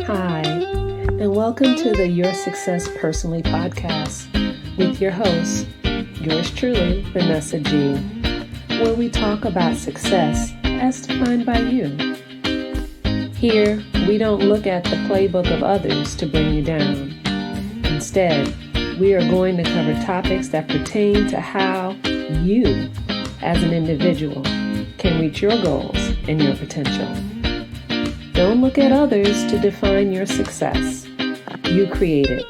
Hi, and welcome to the Your Success Personally podcast with your host, yours truly, Vanessa G, where we talk about success as defined by you. Here, we don't look at the playbook of others to bring you down. Instead, we are going to cover topics that pertain to how you, as an individual, can reach your goals and your potential. Don't look at others to define your success. You create it.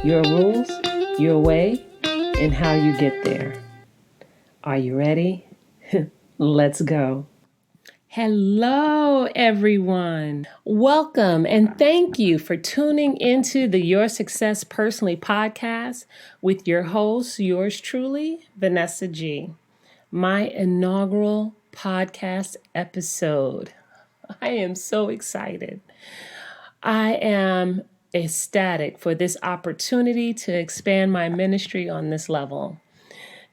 Your rules, your way, and how you get there. Are you ready? Let's go. Hello, everyone. Welcome and thank you for tuning into the Your Success Personally podcast with your host, yours truly, Vanessa G. My inaugural podcast episode. I am so excited. I am ecstatic for this opportunity to expand my ministry on this level.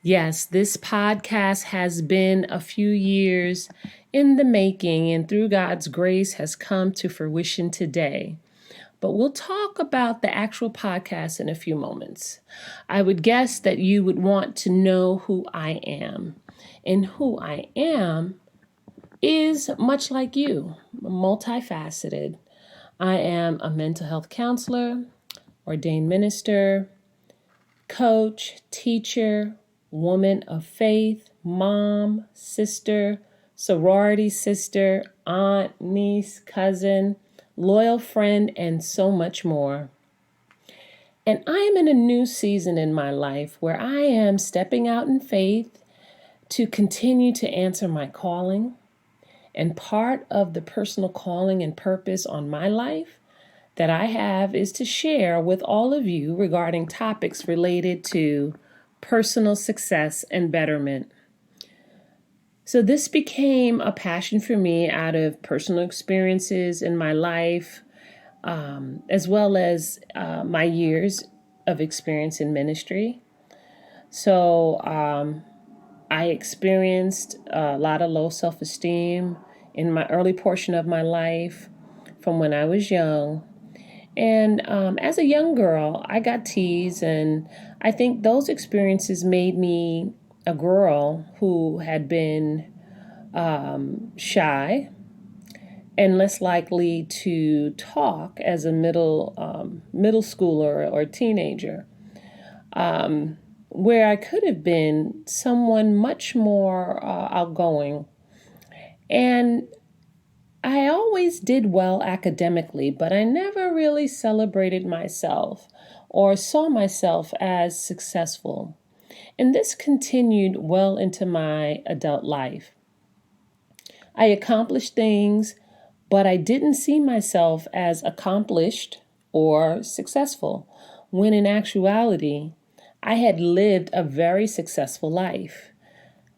Yes, this podcast has been a few years in the making and through God's grace has come to fruition today. But we'll talk about the actual podcast in a few moments. I would guess that you would want to know who I am. And who I am is much like you, multifaceted. I am a mental health counselor, ordained minister, coach, teacher, woman of faith, mom, sister, sorority sister, aunt, niece, cousin, loyal friend, and so much more. And I am in a new season in my life where I am stepping out in faith to continue to answer my calling. And part of the personal calling and purpose on my life that I have is to share with all of you regarding topics related to personal success and betterment. So this became a passion for me out of personal experiences in my life, as well as my years of experience in ministry. So I experienced a lot of low self-esteem in my early portion of my life from when I was young. And as a young girl, I got teased, and I think those experiences made me a girl who had been shy and less likely to talk as a middle schooler or teenager. Where I could have been someone much more outgoing. And I always did well academically, but I never really celebrated myself or saw myself as successful. And this continued well into my adult life. I accomplished things, but I didn't see myself as accomplished or successful, when in actuality, I had lived a very successful life.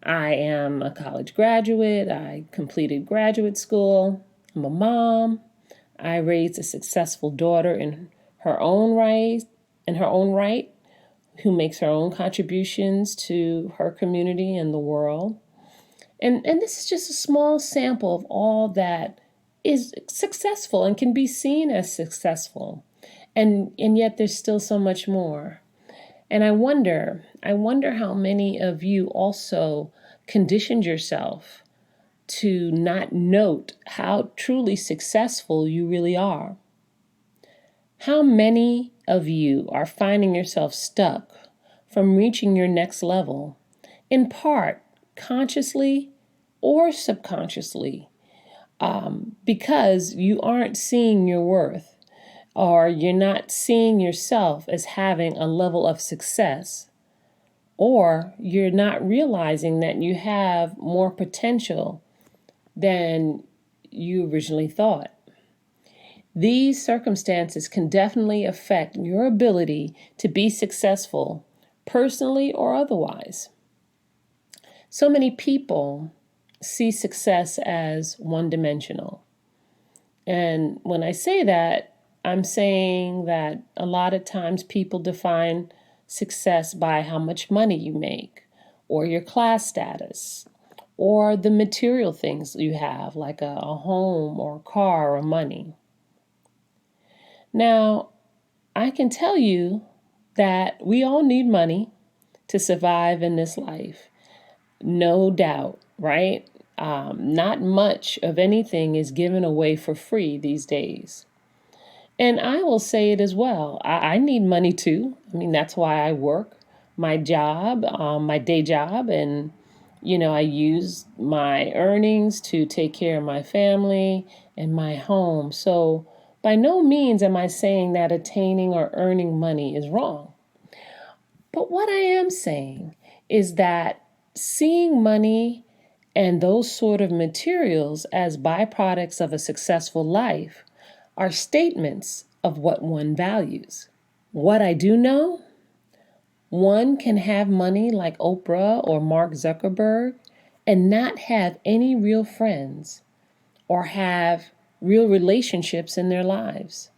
I am a college graduate. I completed graduate school. I'm a mom. I raised a successful daughter in her own right, who makes her own contributions to her community and the world. And this is just a small sample of all that is successful and can be seen as successful. And yet there's still so much more. And I wonder how many of you also conditioned yourself to not note how truly successful you really are. How many of you are finding yourself stuck from reaching your next level, in part consciously or subconsciously, because you aren't seeing your worth, or you're not seeing yourself as having a level of success, or you're not realizing that you have more potential than you originally thought. These circumstances can definitely affect your ability to be successful, personally or otherwise. So many people see success as one-dimensional. And when I say that, I'm saying that a lot of times people define success by how much money you make, or your class status, or the material things you have, like a home or a car or money. Now, I can tell you that we all need money to survive in this life. No doubt, right? Not much of anything is given away for free these days. And I will say it as well. I need money too. I mean, that's why I work my job, my day job, and I use my earnings to take care of my family and my home. So by no means am I saying that attaining or earning money is wrong. But what I am saying is that seeing money and those sort of materials as byproducts of a successful life are statements of what one values. What I do know, one can have money like Oprah or Mark Zuckerberg and not have any real friends or have real relationships in their lives.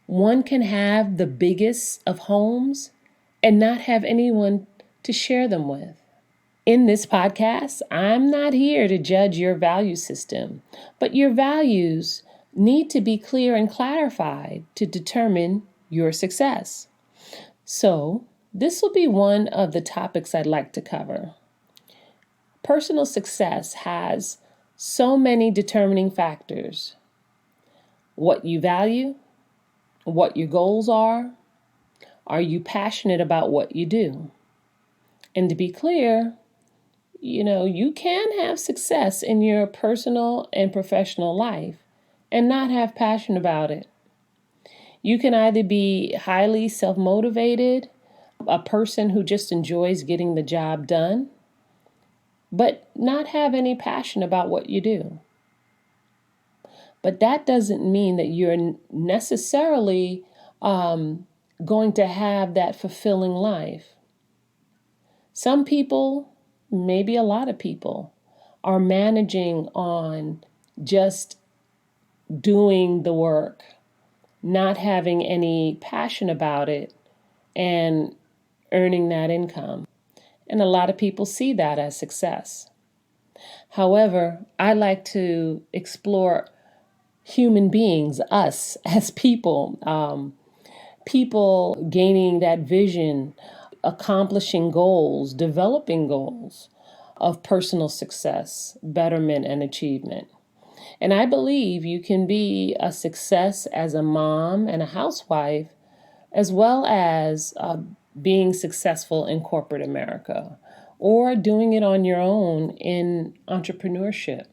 One can have the biggest of homes and not have anyone to share them with. In this podcast, I'm not here to judge your value system, but your values need to be clear and clarified to determine your success. So, this will be one of the topics I'd like to cover. Personal success has so many determining factors. What you value, what your goals are you passionate about what you do? And to be clear, you can have success in your personal and professional life and not have passion about it. You can either be highly self-motivated, a person who just enjoys getting the job done, but not have any passion about what you do. But that doesn't mean that you're necessarily going to have that fulfilling life. Some people, maybe a lot of people, are managing on just doing the work, not having any passion about it, and earning that income. And a lot of people see that as success. However, I like to explore human beings, us as people, people gaining that vision, accomplishing goals, developing goals of personal success, betterment, and achievement. And I believe you can be a success as a mom and a housewife, as well as being successful in corporate America or doing it on your own in entrepreneurship.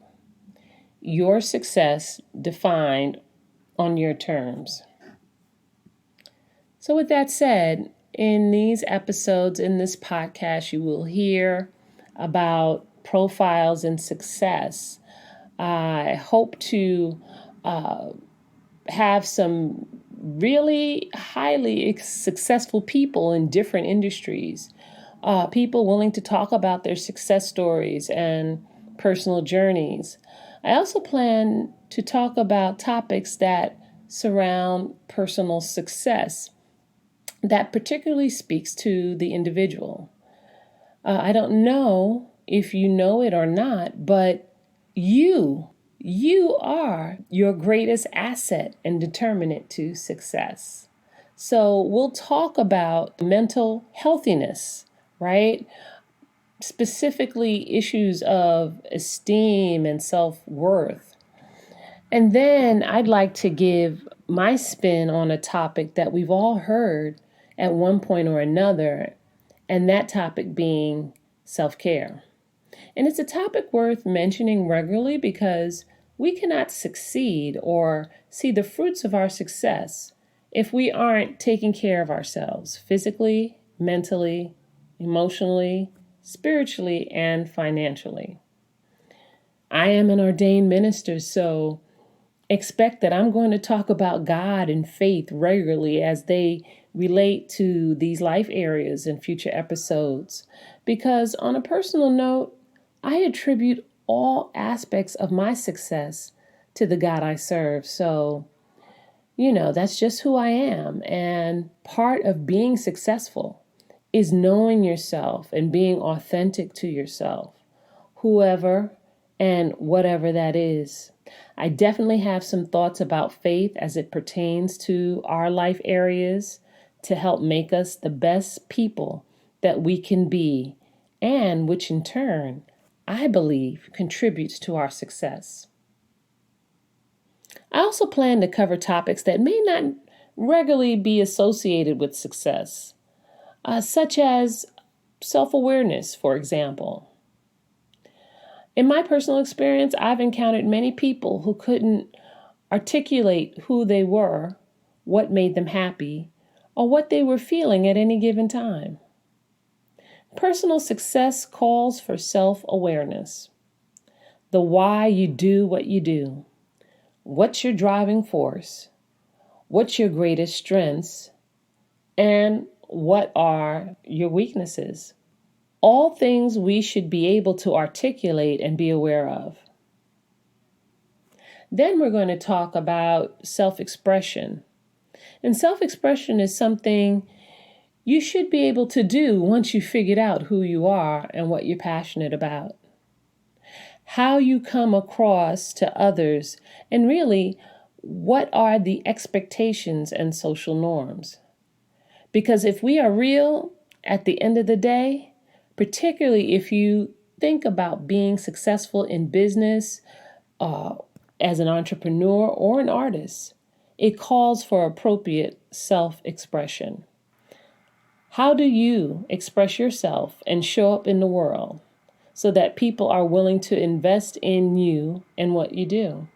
Your success defined on your terms. So with that said, in these episodes, in this podcast, you will hear about profiles in success. I hope to have some really highly successful people in different industries, people willing to talk about their success stories and personal journeys. I also plan to talk about topics that surround personal success that particularly speaks to the individual. I don't know if you know it or not, but you are your greatest asset and determinant to success. So we'll talk about mental healthiness, right? Specifically issues of esteem and self-worth. And then I'd like to give my spin on a topic that we've all heard at one point or another, and that topic being self-care. And it's a topic worth mentioning regularly because we cannot succeed or see the fruits of our success if we aren't taking care of ourselves physically, mentally, emotionally, spiritually, and financially. I am an ordained minister, so expect that I'm going to talk about God and faith regularly as they relate to these life areas in future episodes. Because on a personal note, I attribute all aspects of my success to the God I serve. So, that's just who I am. And part of being successful is knowing yourself and being authentic to yourself, whoever and whatever that is. I definitely have some thoughts about faith as it pertains to our life areas to help make us the best people that we can be, and which in turn, I believe, contributes to our success. I also plan to cover topics that may not regularly be associated with success, such as self-awareness, for example. In my personal experience, I've encountered many people who couldn't articulate who they were, what made them happy, or what they were feeling at any given time. Personal success calls for self-awareness, the why you do what you do, what's your driving force, what's your greatest strengths, and what are your weaknesses. All things we should be able to articulate and be aware of. Then we're going to talk about self-expression. And self-expression is something you should be able to do once you've figured out who you are and what you're passionate about. How you come across to others, and really, what are the expectations and social norms? Because if we are real, at the end of the day, particularly if you think about being successful in business, as an entrepreneur or an artist, it calls for appropriate self-expression. How do you express yourself and show up in the world so that people are willing to invest in you and what you do?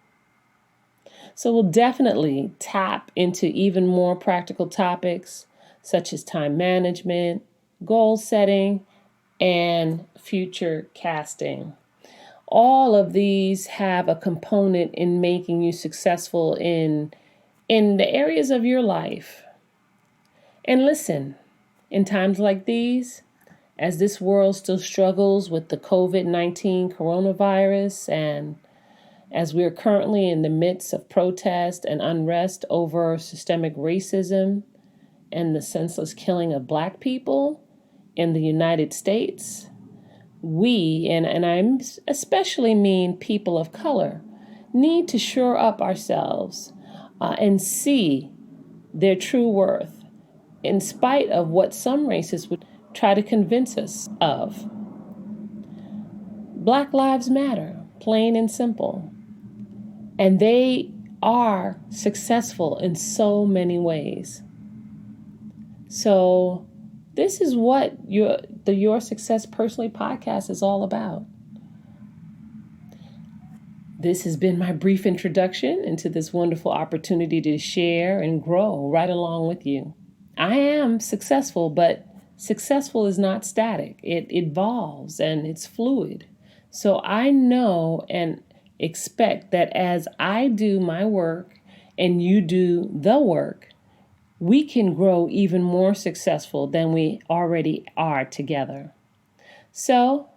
So we'll definitely tap into even more practical topics such as time management, goal setting, and future casting. All of these have a component in making you successful in the areas of your life. And listen, in times like these, as this world still struggles with the COVID-19 coronavirus, and as we are currently in the midst of protest and unrest over systemic racism and the senseless killing of Black people in the United States, we, and I especially mean people of color, need to shore up ourselves and see their true worth, in spite of what some racists would try to convince us of. Black lives matter, plain and simple. And they are successful in so many ways. So this is what the Your Success Personally podcast is all about. This has been my brief introduction into this wonderful opportunity to share and grow right along with you. I am successful, but successful is not static. It evolves and it's fluid. So I know and expect that as I do my work and you do the work, we can grow even more successful than we already are together. So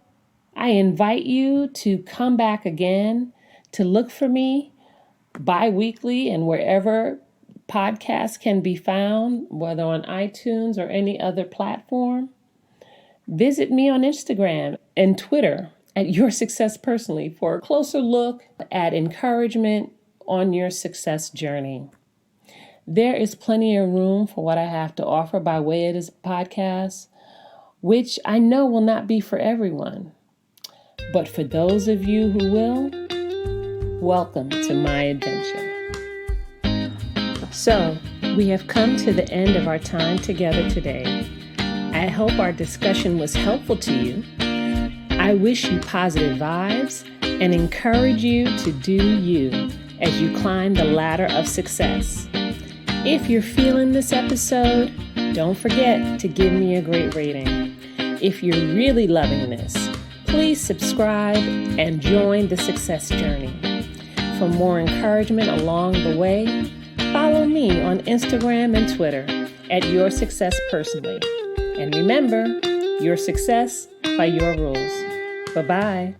I invite you to come back again, to look for me bi-weekly and wherever podcasts can be found, whether on iTunes or any other platform. Visit me on Instagram and Twitter at Your Success Personally for a closer look at encouragement on your success journey. There is plenty of room for what I have to offer by way of this podcast, which I know will not be for everyone. But for those of you who will, welcome to my adventure. So, we have come to the end of our time together today. I hope our discussion was helpful to you. I wish you positive vibes and encourage you to do you as you climb the ladder of success. If you're feeling this episode, don't forget to give me a great rating. If you're really loving this, please subscribe and join the success journey. For more encouragement along the way, follow me on Instagram and Twitter at Your Success Personally. And remember, your success by your rules. Bye-bye.